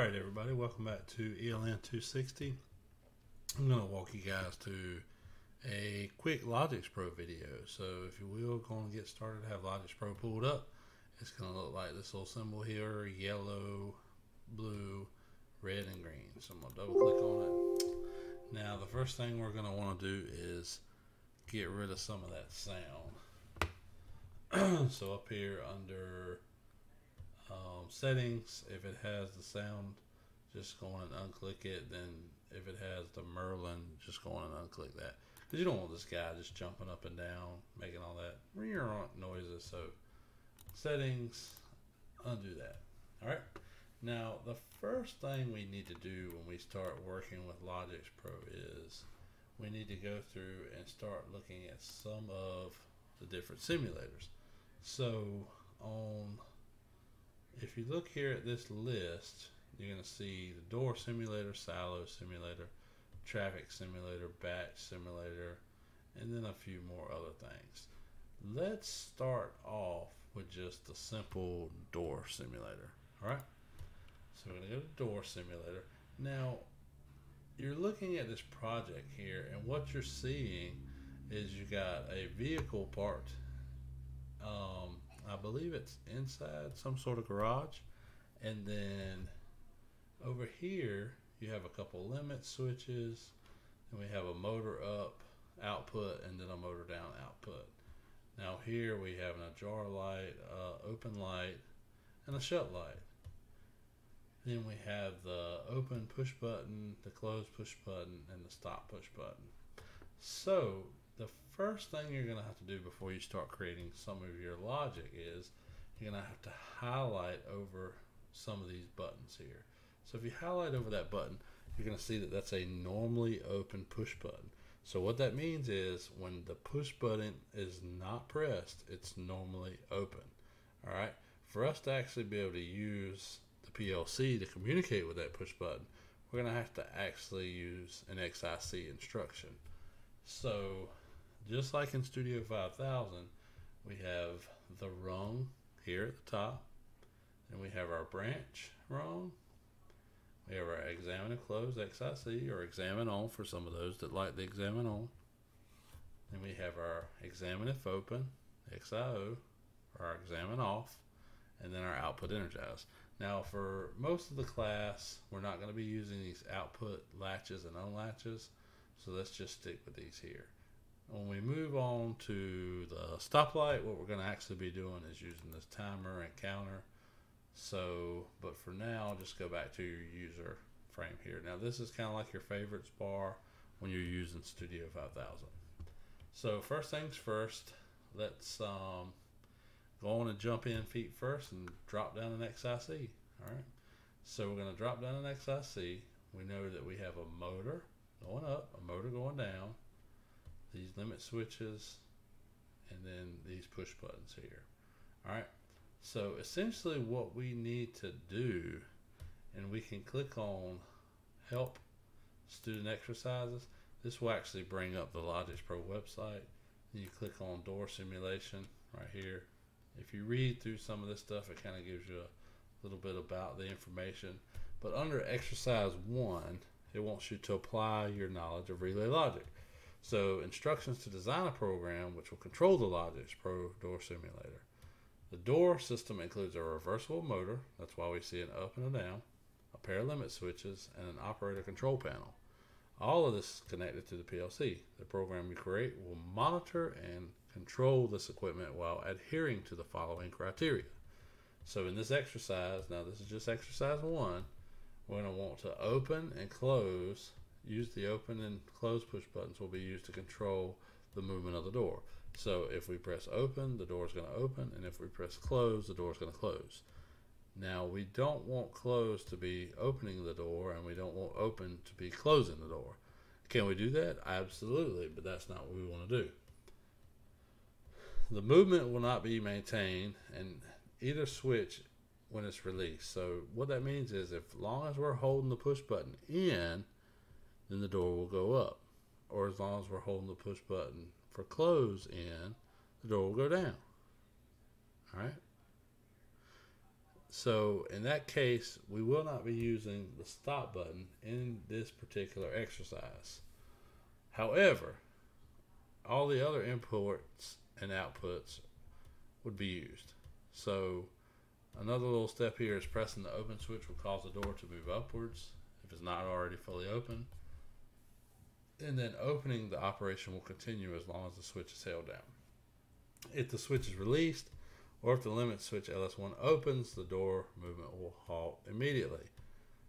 Alright everybody, welcome back to ELN 260. I'm going to walk you guys to a quick LogixPro video. So if you will, go and get started, have LogixPro pulled up. It's going to look like this little symbol here, yellow, blue, red, and green. So I'm going to double click on it. Now the first thing we're going to want to do is get rid of some of that sound. So up here under settings, if it has the sound, just go on and unclick it. Then if it has the Merlin, just go on and unclick that, because you don't want this guy just jumping up and down making all that noises. So settings, undo that. Alright, now the first thing we need to do when we start working with LogixPro is we need to go through and start looking at some of the different simulators. So if you look here at this list, you're going to see the door simulator, silo simulator, traffic simulator, batch simulator, and then a few more other things. Let's start off with just the simple door simulator. Alright, so we're going to go to door simulator. Now you're looking at this project here, and what you're seeing is you got a vehicle parked, I believe it's inside some sort of garage, and then over here you have a couple limit switches, and we have a motor up output and then a motor down output. Now here we have an ajar light, open light, and a shut light. Then we have the open push button, the close push button, and the stop push button. So the first thing you're going to have to do before you start creating some of your logic is you're going to have to highlight over some of these buttons here. So if you highlight over that button, you're going to see that that's a normally open push button. So what that means is when the push button is not pressed, it's normally open. All right. For us to actually be able to use the PLC to communicate with that push button, we're going to have to actually use an XIC instruction. So just like in Studio 5000, we have the rung here at the top, and we have our branch rung. We have our examine and close XIC, or examine on for some of those that like the examine on. Then we have our examine if open, XIO, or our examine off, and then our output energize. Now for most of the class, we're not going to be using these output latches and unlatches, so let's just stick with these here. When we move on to the stoplight, what we're going to actually be doing is using this timer and counter. So, but for now, just go back to your user frame here. Now this is kind of like your favorites bar when you're using Studio 5000. So first things first, let's go on and jump in feet first and drop down an XIC. Alright, so we're going to drop down an XIC. We know that we have a motor going up, a motor going down, these limit switches, and then these push buttons here. Alright, so essentially what we need to do, and we can click on help student exercises. This will actually bring up the LogixPro website. You click on door simulation right here. If you read through some of this stuff, it kind of gives you a little bit about the information. But under exercise 1, it wants you to apply your knowledge of relay logic. So instructions to design a program which will control the LogixPro door simulator. The door system includes a reversible motor, that's why we see an up and a down, a pair of limit switches, and an operator control panel. All of this is connected to the PLC. The program you create will monitor and control this equipment while adhering to the following criteria. So in this exercise, now this is just exercise 1, we're going to want to open and close. Use the open and close push buttons will be used to control the movement of the door. So if we press open, the door is going to open, and if we press close, the door is going to close. Now we don't want close to be opening the door, and we don't want open to be closing the door. Can we do that? Absolutely, but that's not what we want to do. The movement will not be maintained in either switch when it's released. So what that means is, if long as we're holding the push button in, then the door will go up, or as long as we're holding the push button for close in, the door will go down. All right. So in that case, we will not be using the stop button in this particular exercise. However, all the other inputs and outputs would be used. So another little step here is pressing the open switch will cause the door to move upwards if it's not already fully open. And then opening the operation will continue as long as the switch is held down. If the switch is released, or if the limit switch LS1 opens, the door movement will halt immediately.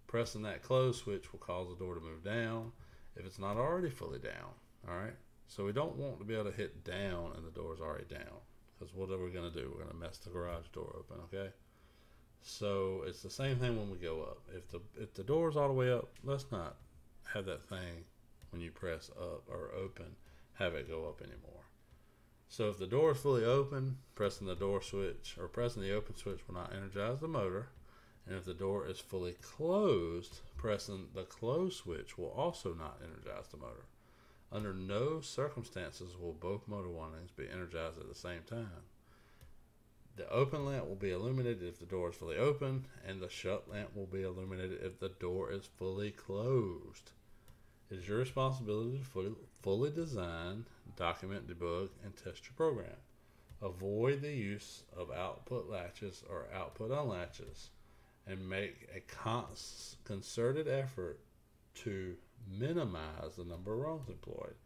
Pressing that close switch will cause the door to move down if it's not already fully down. All right. So we don't want to be able to hit down and the door is already down, because what are we going to do? We're going to mess the garage door open. Okay. So it's the same thing when we go up. If the door is all the way up, let's not have that thing when you press up or open have it go up anymore. So if the door is fully open, pressing the door switch or pressing the open switch will not energize the motor. And if the door is fully closed, pressing the close switch will also not energize the motor. Under no circumstances will both motor windings be energized at the same time. The open lamp will be illuminated if the door is fully open, and the shut lamp will be illuminated if the door is fully closed. It is your responsibility to fully design, document, debug, and test your program. Avoid the use of output latches or output unlatches, and make a concerted effort to minimize the number of rungs employed.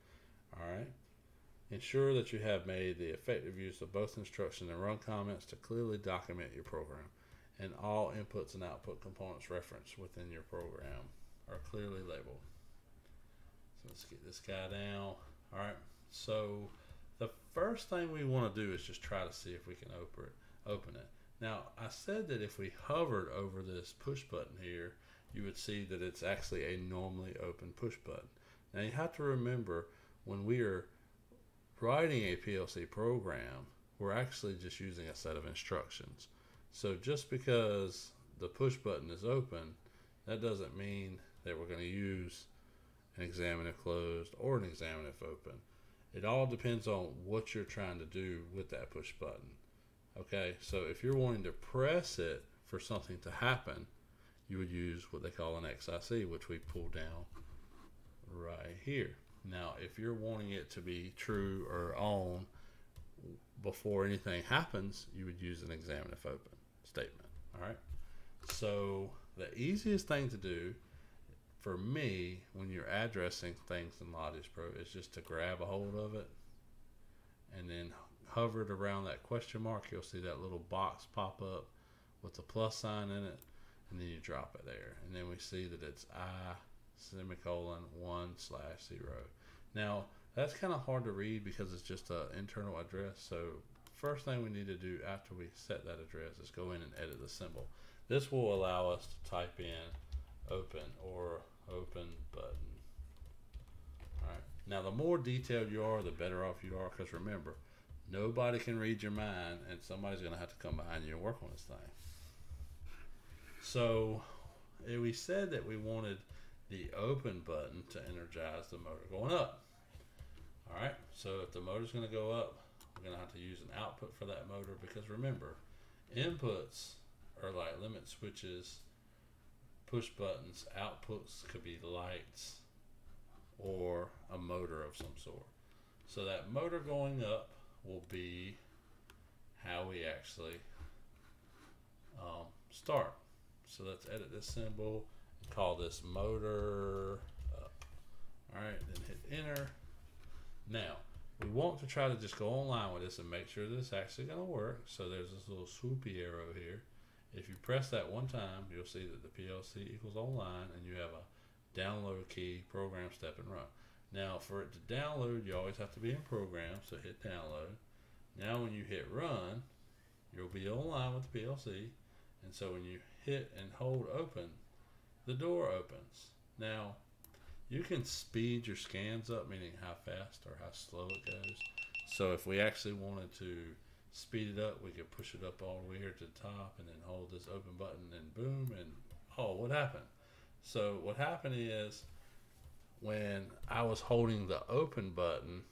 All right. Ensure that you have made the effective use of both instruction and run comments to clearly document your program, and all inputs and output components referenced within your program are clearly labeled. So let's get this guy down. All right. So the first thing we want to do is just try to see if we can open it. Now, I said that if we hovered over this push button here, you would see that it's actually a normally open push button. Now, you have to remember, when we are writing a PLC program, we're actually just using a set of instructions. So just because the push button is open, that doesn't mean that we're going to use an examine if closed or an examine if open. It all depends on what you're trying to do with that push button. Okay, so if you're wanting to press it for something to happen, you would use what they call an XIC, which we pull down right here. Now, if you're wanting it to be true or on before anything happens, you would use an examine if open statement. All right. So the easiest thing to do for me when you're addressing things in LogixPro is just to grab a hold of it and then hover it around that question mark. You'll see that little box pop up with the plus sign in it, and then you drop it there, and then we see that it's I:1/0. Now that's kind of hard to read because it's just an internal address. So first thing we need to do after we set that address is go in and edit the symbol. This will allow us to type in open or open button. All right. Now the more detailed you are, the better off you are, because remember, nobody can read your mind, and somebody's going to have to come behind you and work on this thing. So we said that we wanted the open button to energize the motor going up. All right, so if the motor's going to go up, we're going to have to use an output for that motor, because remember, inputs are like limit switches, push buttons. Outputs could be lights or a motor of some sort. So that motor going up will be how we actually start. So let's edit this symbol and call this motor up. All right, then hit enter. Now we want to try to just go online with this and make sure that it's actually going to work. So there's this little swoopy arrow here. If you press that one time, you'll see that the PLC equals online, and you have a download key, program, step, and run. Now for it to download, you always have to be in program, so hit download. Now when you hit run, you'll be online with the PLC, and so when you hit and hold open, the door opens. Now you can speed your scans up, meaning how fast or how slow it goes. So if we actually wanted to speed it up, we could push it up all the way here to the top and then hold this open button, and boom, and oh, what happened? So what happened is, when I was holding the open button,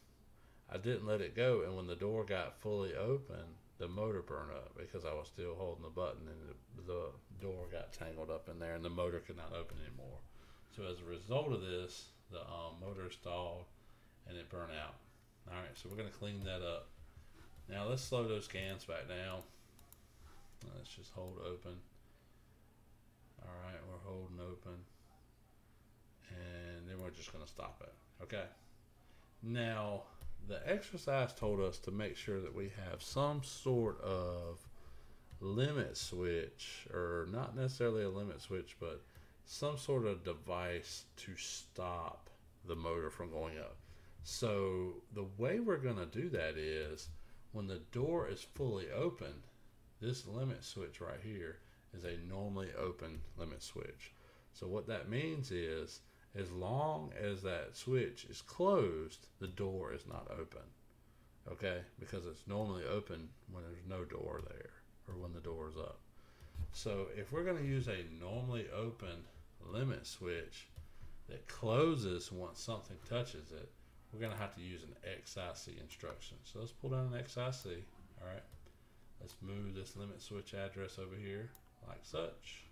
I didn't let it go, and when the door got fully open, the motor burned up because I was still holding the button, and the door got tangled up in there, and the motor could not open anymore. So as a result of this, the motor stalled and it burned out. All right, so we're going to clean that up. Now let's slow those cans back down. Let's just hold open. All right, we're holding open, and then we're just going to stop it. Okay. Now, the exercise told us to make sure that we have some sort of limit switch, or not necessarily a limit switch, but some sort of device to stop the motor from going up. So the way we're going to do that is when the door is fully open, this limit switch right here is a normally open limit switch. So what that means is, as long as that switch is closed, the door is not open. Okay? Because it's normally open when there's no door there, or when the door is up. So if we're going to use a normally open limit switch that closes once something touches it, we're going to have to use an XIC instruction. So let's pull down an XIC. All right. Let's move this limit switch address over here like such.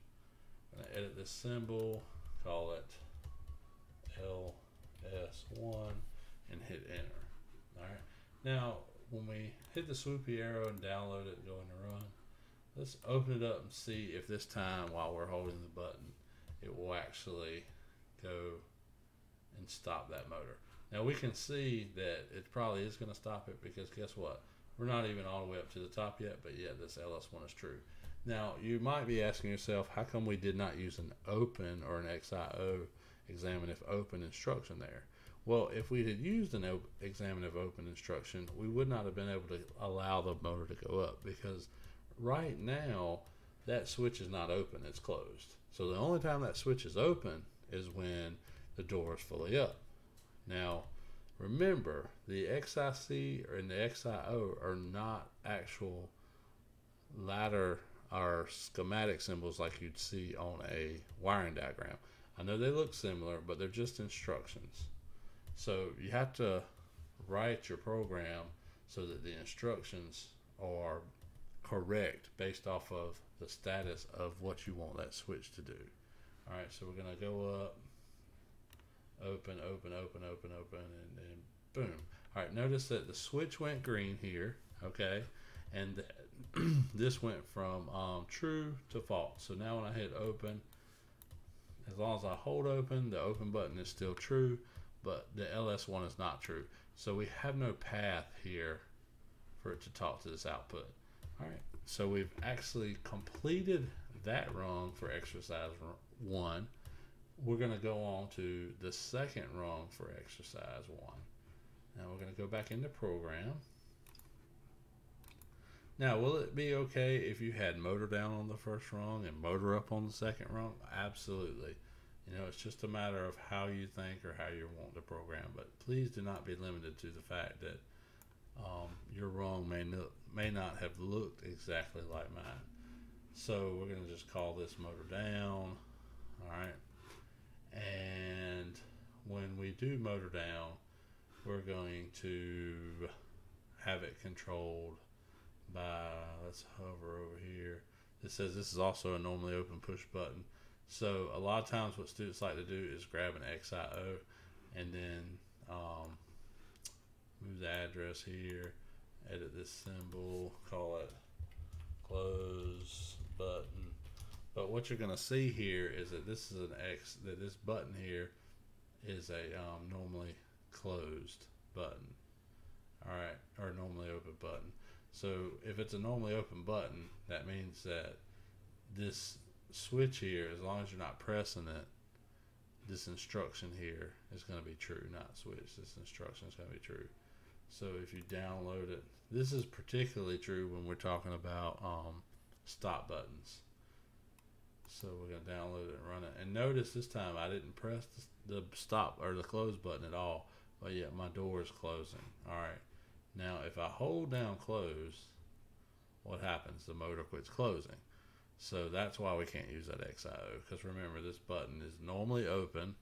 I'm going to edit this symbol, call it LS1, and hit enter. All right. Now, when we hit the swoopy arrow and download it and go into run, let's open it up and see if this time while we're holding the button, it will actually go and stop that motor. Now we can see that it probably is going to stop it, because guess what? We're not even all the way up to the top yet, but yet this LS1 is true. Now you might be asking yourself, how come we did not use an open or an XIO examine if open instruction there? Well, if we had used an examine if open instruction, we would not have been able to allow the motor to go up, because right now that switch is not open, it's closed. So the only time that switch is open is when the door is fully up. Now remember, the XIC and the XIO are not actual ladder or schematic symbols like you'd see on a wiring diagram. I know they look similar, but they're just instructions. So you have to write your program so that the instructions are correct based off of the status of what you want that switch to do. All right, so we're going to go up, open, open, open, open, open, and then boom. All right, notice that the switch went green here, okay, and this went from true to false. So now when I hit open, as long as I hold open, the open button is still true, but the LS1 is not true. So we have no path here for it to talk to this output. All right, so we've actually completed that rung for exercise 1. We're going to go on to the second rung for exercise 1. Now we're going to go back into program. Now, will it be okay if you had motor down on the first rung and motor up on the second rung? Absolutely. You know, it's just a matter of how you think or how you want the program. But please do not be limited to the fact that your rung may not have looked exactly like mine. So we're going to just call this motor down. All right. And when we do motor down, we're going to have it controlled by, let's hover over here. It says this is also a normally open push button. So a lot of times what students like to do is grab an XIO and then move the address here, edit this symbol, call it close button. But what you're going to see here is that this is an X, that this button here is a normally closed button. All right, or normally open button. So if it's a normally open button, that means that this switch here, as long as you're not pressing it, this instruction here is going to be true, not switch. This instruction is going to be true. So if you download it, this is particularly true when we're talking about stop buttons. So we're going to download it and run it. And notice this time I didn't press the stop or the close button at all, but yet my door is closing. All right. Now if I hold down close, what happens? The motor quits closing. So that's why we can't use that XIO, because remember, this button is normally open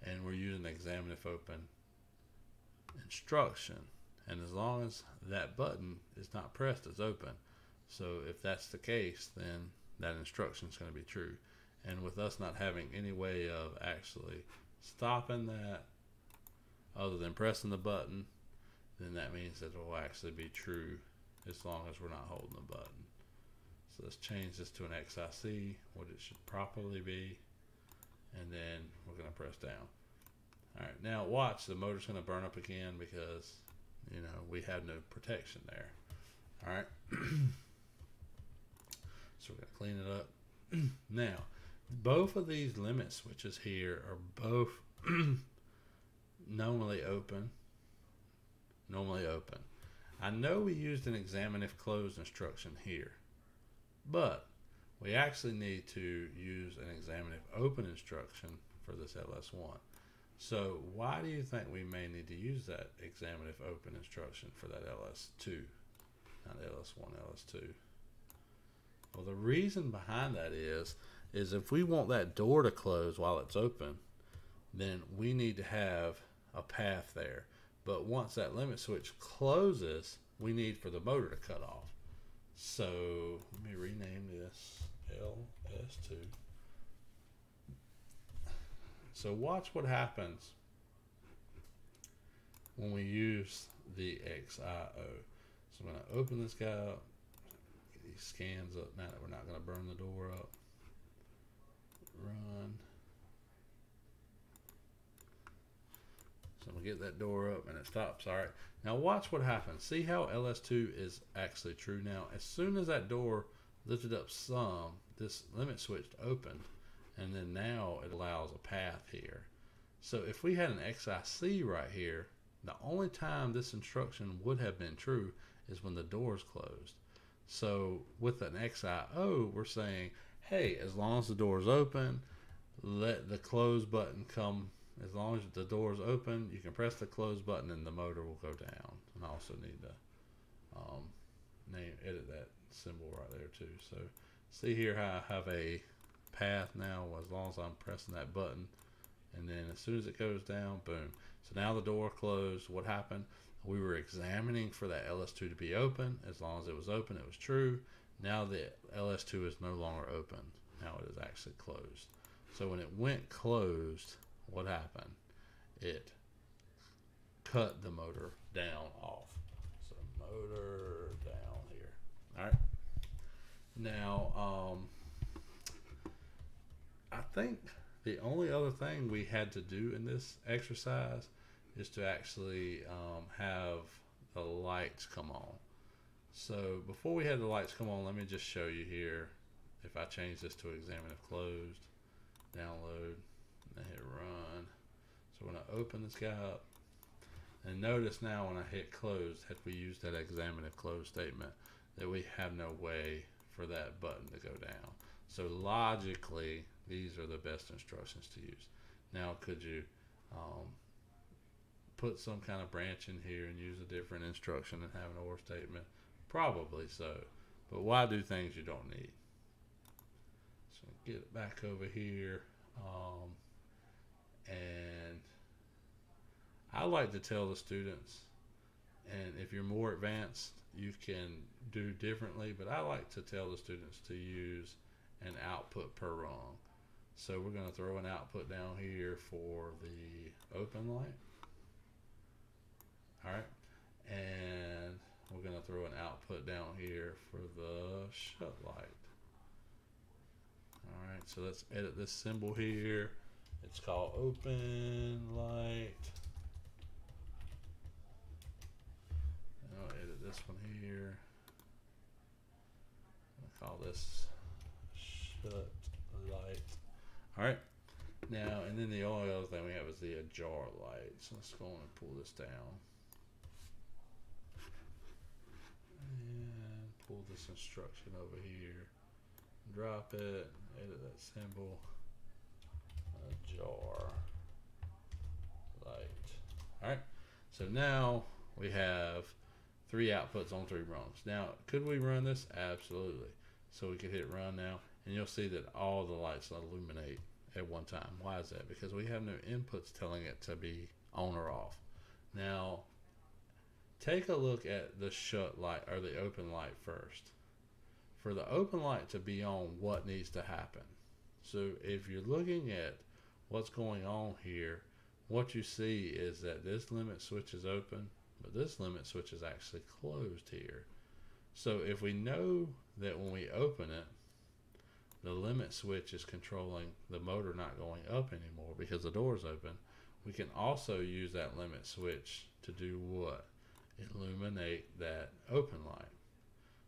and we're using examine if open instruction. And as long as that button is not pressed, it's open. So if that's the case, then that instruction is going to be true. And with us not having any way of actually stopping that other than pressing the button, then that means that it will actually be true as long as we're not holding the button. So let's change this to an XIC, what it should properly be, and then we're going to press down. All right, now watch, the motor's going to burn up again because, you know, we have no protection there. All right, so we're going to clean it up. Now, both of these limit switches here are both normally open. I know we used an examine if closed instruction here, but we actually need to use an examine if open instruction for this LS1. So why do you think we may need to use that examine if open instruction for that LS2, not LS1, LS2? Well, the reason behind that is if we want that door to close while it's open, then we need to have a path there. But once that limit switch closes, we need for the motor to cut off. So let me rename this LS2. So watch what happens when we use the XIO. So I'm going to open this guy up, get these scans up now that we're not going to burn the door up. Run. So I'm going to get that door up and it stops. All right. Now watch what happens. See how LS2 is actually true now? As soon as that door lifted up some, this limit switch opened, and then now it allows a path here. So if we had an XIC right here, the only time this instruction would have been true is when the door is closed. So with an XIO, we're saying, hey, as long as the door is open, let the close button come. As long as the door is open, you can press the close button and the motor will go down. And I also need to edit that symbol right there too. So see here how I have a path now as long as I'm pressing that button, and then as soon as it goes down, boom. So now the door closed. What happened? We were examining for that LS2 to be open. As long as it was open, it was true. Now the LS2 is no longer open. Now it is actually closed. So when it went closed, what happened? It cut the motor down off. So motor down here. All right. Now, I think the only other thing we had to do in this exercise is to actually have the lights come on. So before we had the lights come on, let me just show you here. If I change this to examine if closed, download, and hit run. So when I open this guy up, and notice now when I hit close, had we used that examine if closed statement, that we have no way for that button to go down. So logically, these are the best instructions to use. Now, could you put some kind of branch in here and use a different instruction and have an or statement? Probably so. But why do things you don't need? So get it back over here. And I like to tell the students, and if you're more advanced, you can do differently, but I like to tell the students to use an output per rung. So we're going to throw an output down here for the open light. All right. And we're going to throw an output down here for the shut light. All right. So let's edit this symbol here. It's called open light. And I'll edit this one here. I'll call this shut light. All right. Now, and then the only other thing we have is the ajar light. So let's go on and pull this down. And pull this instruction over here. Drop it. Edit that symbol. Ajar light. All right. So now we have 3 outputs on 3 rungs. Now, could we run this? Absolutely. So we could hit run now, and you'll see that all the lights illuminate at one time. Why is that? Because we have no inputs telling it to be on or off. Now, take a look at the shut light or the open light first. For the open light to be on, what needs to happen? So if you're looking at what's going on here, what you see is that this limit switch is open, but this limit switch is actually closed here. So if we know that when we open it, the limit switch is controlling the motor not going up anymore because the door is open, we can also use that limit switch to do what? Illuminate that open light.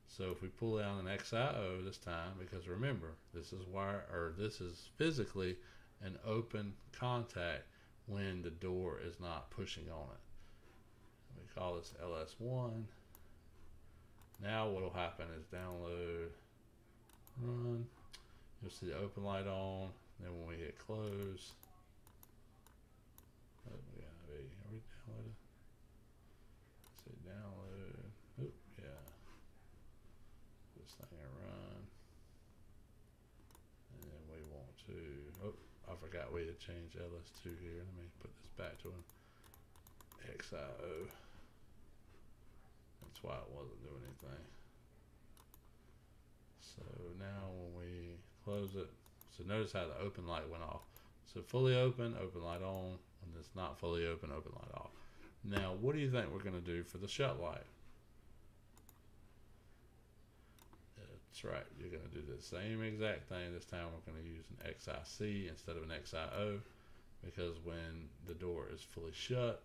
So if we pull down an XIO this time, because remember, this is wire, or this is physically an open contact when the door is not pushing on it. We call this LS1. Now what will happen is download, run. You'll see the open light on. Then when we hit close, are we downloaded? Say download. Oop, yeah. This thing and run. And then we want to. Oh, I forgot we had changed LS2 here. Let me put this back to an XIO. That's why it wasn't doing anything. So now when we close it, so notice how the open light went off. So fully open, open light on. When it's not fully open, open light off. Now, what do you think we're going to do for the shut light? That's right. You're going to do the same exact thing. This time we're going to use an XIC instead of an XIO, because when the door is fully shut,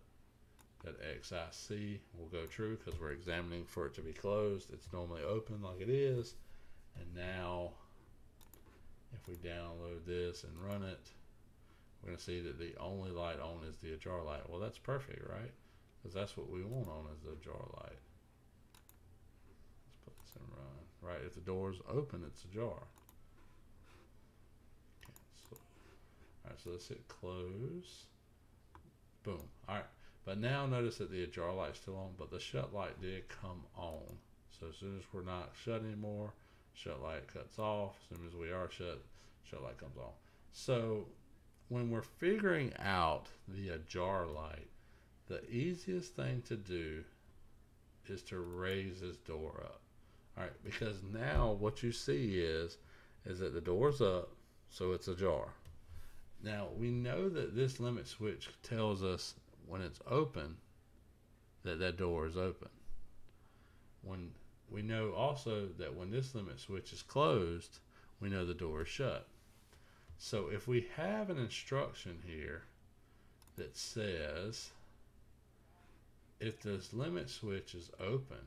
that XIC will go true because we're examining for it to be closed. It's normally open like it is. And now if we download this and run it, we're going to see that the only light on is the ajar light. Well, that's perfect, right? Because that's what we want on is the ajar light. Let's put this in run. Right, if the door is open, it's ajar. Cancel. All right, so let's hit close. Boom. All right, but now notice that the ajar light's still on, but the shut light did come on. So as soon as we're not shut anymore, shut light cuts off. As soon as we are shut, shut light comes on. So when we're figuring out the ajar light, the easiest thing to do is to raise this door up. All right, because now what you see is that the door's up, so it's ajar. Now we know that this limit switch tells us when it's open that that door is open. When we know also that when this limit switch is closed, we know the door is shut. So if we have an instruction here that says if this limit switch is open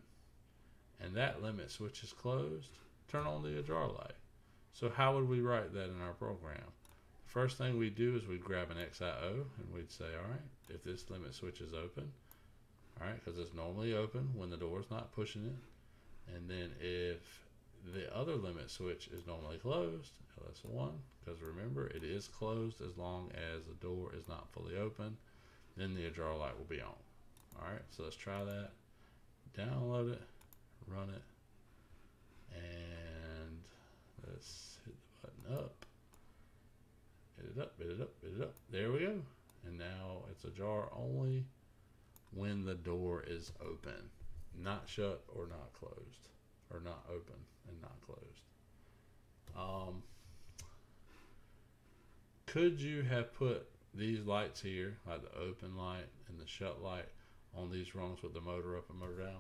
and that limit switch is closed, turn on the ajar light. So how would we write that in our program? The first thing we do is we'd grab an XIO and we'd say, all right, if this limit switch is open, all right, because it's normally open when the door is not pushing it. And then if the other limit switch is normally closed, LS1, because remember, it is closed as long as the door is not fully open, then the ajar light will be on. All right, so let's try that. Download it, run it, and let's hit the button up. Hit it up, hit it up, hit it up. There we go. And now it's ajar only when the door is open, not shut or not closed, or not open and not closed. Could you have put these lights here, like the open light and the shut light, on these rungs with the motor up and motor down?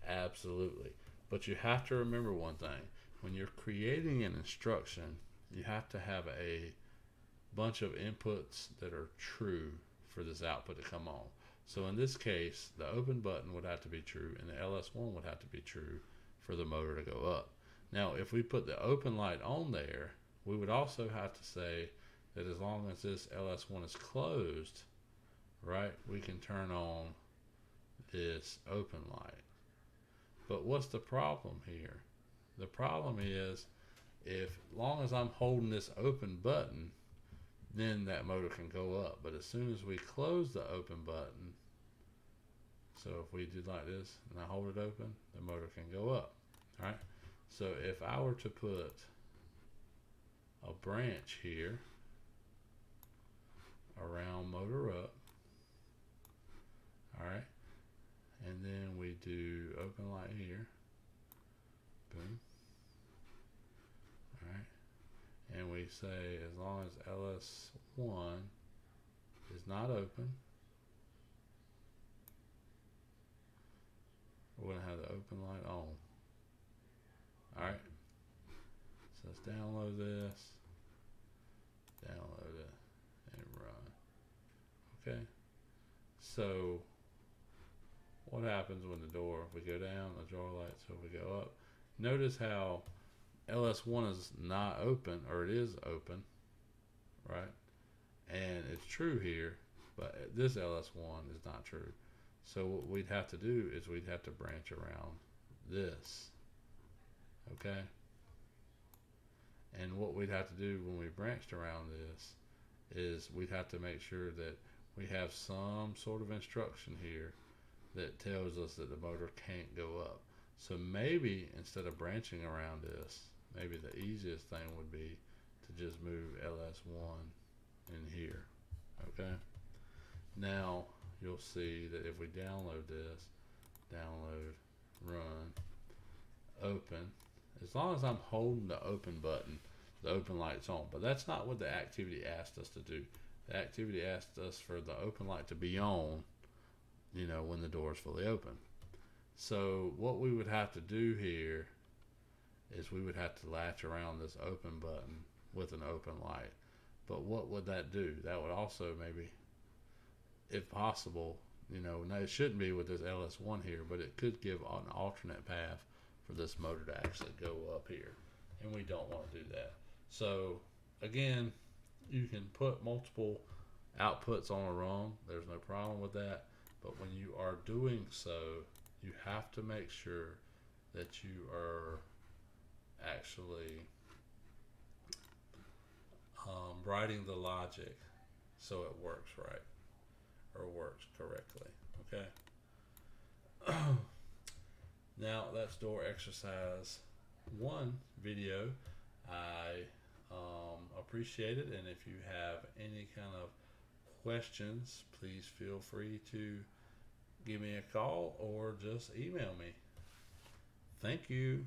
Absolutely. But you have to remember one thing. When you're creating an instruction, you have to have a bunch of inputs that are true for this output to come on. So in this case, the open button would have to be true and the LS1 would have to be true for the motor to go up. Now, if we put the open light on there, we would also have to say that as long as this LS1 is closed, right, we can turn on this open light. But what's the problem here? The problem is, if long as I'm holding this open button, then that motor can go up. But as soon as we close the open button, so if we do like this and I hold it open, the motor can go up. All right. So if I were to put a branch here around motor up, all right, and then we light here. Boom. Alright. And we say as long as LS1 is not open, we're going to have the open light on. Alright. So let's download this. Download it and run. Okay. So what happens when the door, if we go down, the door lights, so if we go up, notice how LS1 is not open, or it is open, right? And it's true here, but this LS1 is not true. So what we'd have to do is we'd have to branch around this, okay? And what we'd have to do when we branched around this is we'd have to make sure that we have some sort of instruction here that tells us that the motor can't go up. So maybe instead of branching around this, maybe the easiest thing would be to just move LS1 in here, okay? Now you'll see that if we download this, download, run, open, as long as I'm holding the open button, the open light's on. But that's not what the activity asked us to do. The activity asked us for the open light to be on, you know, when the door is fully open. So what we would have to do here is we would have to latch around this open button with an open light. But what would that do? That would also maybe, if possible, you know, now it shouldn't be with this LS1 here, but it could give an alternate path for this motor to actually go up here, and we don't want to do that. So again, you can put multiple outputs on a rung, there's no problem with that, but when you are doing so, you have to make sure that you are actually writing the logic so it works right, or works correctly, okay? Now that's door exercise 1 video. I appreciate it, and if you have any kind of questions, please feel free to give me a call or just email me. Thank you.